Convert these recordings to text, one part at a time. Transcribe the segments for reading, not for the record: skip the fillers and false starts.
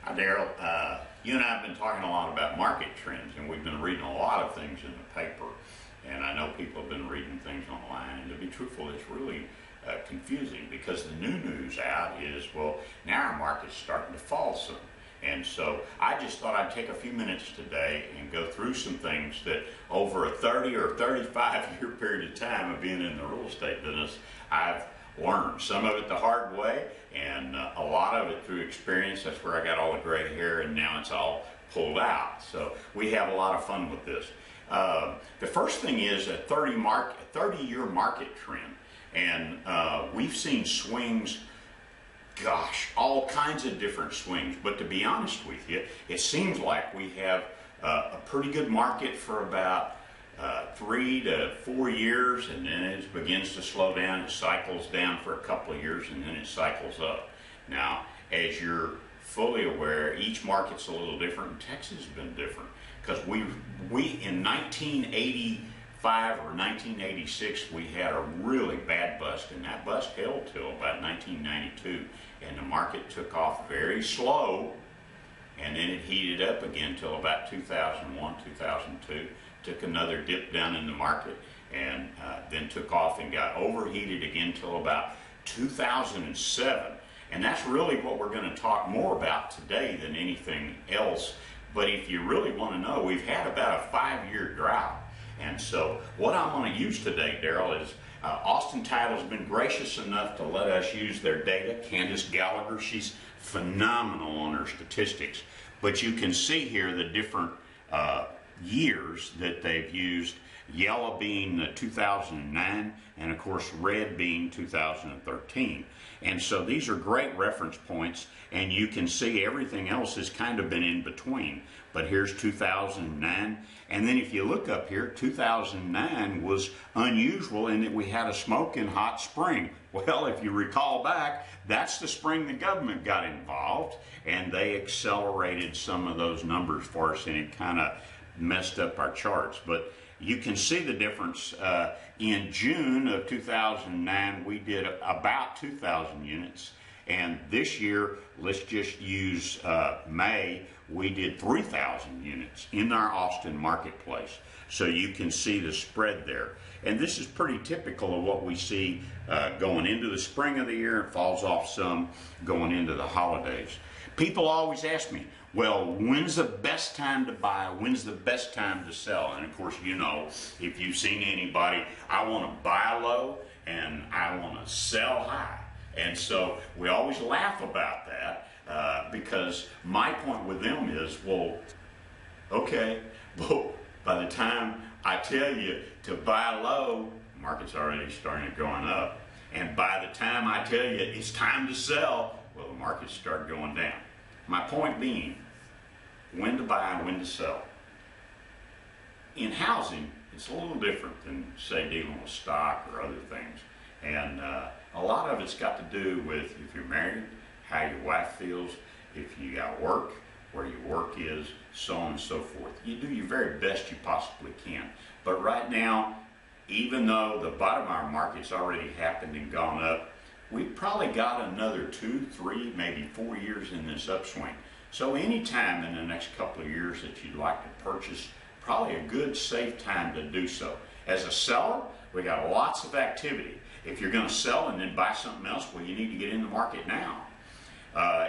Hi, Daryl. You and I have been talking a lot about market trends, and we've been reading a lot of things in the paper. And I know people have been reading things online, and to be truthful, it's really confusing because the new news out is, well, now our market's starting to fall some. And so I just thought I'd take a few minutes today and go through some things that over a 30 or 35 year period of time of being in the real estate business, I've learned. Some of it the hard way, and a lot of it through experience. That's where I got all the gray hair, and now it's all pulled out. So we have a lot of fun with this. The first thing is a 30-year market trend, and we've seen swings, gosh, all kinds of different swings. But to be honest with you, it seems like we have a pretty good market for about 3 to 4 years, and then it begins to slow down. It cycles down for a couple of years, and then it cycles up. Now, as you're fully aware, each market's a little different, and Texas has been different because we in 1985 or 1986 we had a really bad bust, and that bust held till about 1992, and the market took off very slow, and then it heated up again till about 2001, 2002. Took another dip down in the market, and then took off and got overheated again till about 2007. And that's really what we're going to talk more about today than anything else. But if you really want to know, we've had about a 5-year drought. And so what I'm going to use today, Daryl, is Austin Title's been gracious enough to let us use their data. Candace Gallagher, she's phenomenal on her statistics. But you can see here the different years that they've used, yellow being 2009, and of course red being 2013. And so these are great reference points, and you can see everything else has kind of been in between. But here's 2009, and then if you look up here, 2009 was unusual in that we had a smoking hot spring. Well, if you recall back, that's the spring the government got involved, and they accelerated some of those numbers for us, and it kind of messed up our charts. But you can see the difference. In June of 2009 we did about 2,000 units, and this year, let's just use May, we did 3,000 units in our Austin marketplace. So you can see the spread there, and this is pretty typical of what we see going into the spring of the year, and falls off some going into the holidays. People always ask me, well, when's the best time to buy? When's the best time to sell? And of course, you know, if you've seen anybody, I want to buy low and I want to sell high. And so we always laugh about that because my point with them is, well, okay, well, by the time I tell you to buy low, the market's already starting to going up. And by the time I tell you it's time to sell, well, the market's started going down. My point being, when to buy and when to sell. In housing, it's a little different than, say, dealing with stock or other things. And a lot of it's got to do with if you're married, how your wife feels, if you got work, where your work is, so on and so forth. You do your very best you possibly can. But right now, even though the bottom of our market's already happened and gone up, we've probably got another 2, 3, maybe 4 years in this upswing. So any time in the next couple of years that you'd like to purchase, probably a good, safe time to do so. As a seller, we got lots of activity. If you're going to sell and then buy something else, well, you need to get in the market now.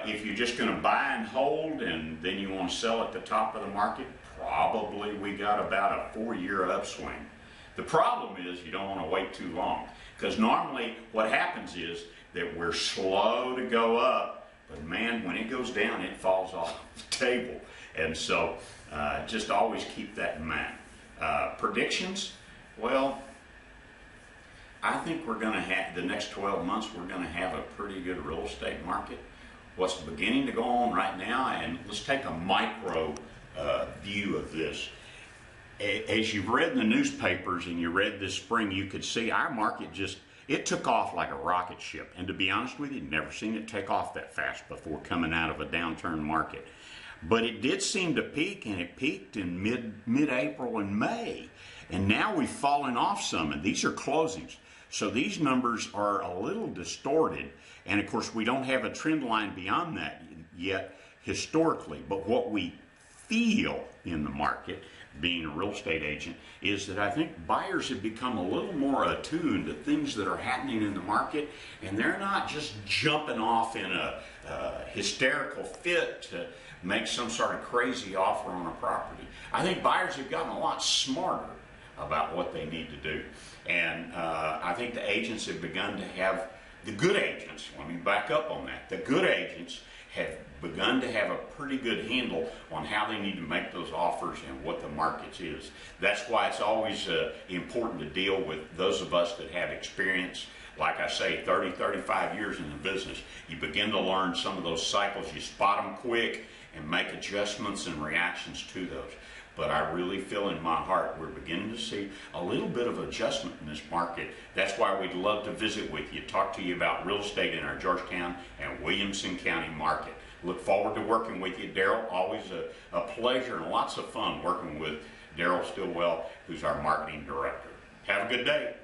If you're just going to buy and hold and then you want to sell at the top of the market, probably we got about a 4-year upswing. The problem is you don't want to wait too long, because normally what happens is that we're slow to go up, but man, when it goes down, it falls off the table. And so just always keep that in mind. Predictions, well, I think we're going to have, the next 12 months, we're going to have a pretty good real estate market. What's beginning to go on right now, and let's take a micro view of this. As you've read in the newspapers and you read this spring, you could see our market just, it took off like a rocket ship. And to be honest with you, never seen it take off that fast before coming out of a downturn market. But it did seem to peak, and it peaked in mid-April and May. And now we've fallen off some, and these are closings. So these numbers are a little distorted. And of course, we don't have a trend line beyond that yet. historically, but what we feel in the market, being a real estate agent, is that I think buyers have become a little more attuned to things that are happening in the market, and they're not just jumping off in a hysterical fit to make some sort of crazy offer on a property. I think buyers have gotten a lot smarter about what they need to do, and I think the agents have begun to have, the good agents, let me back up on that, the good agents have begun to have a pretty good handle on how they need to make those offers and what the market is. That's why it's always important to deal with those of us that have experience. Like I say, 30, 35 years in the business, you begin to learn some of those cycles. You spot them quick and make adjustments and reactions to those. But I really feel in my heart we're beginning to see a little bit of adjustment in this market. That's why we'd love to visit with you, talk to you about real estate in our Georgetown and Williamson County market. Look forward to working with you, Daryl. Always a pleasure and lots of fun working with Daryl Stillwell, who's our marketing director. Have a good day.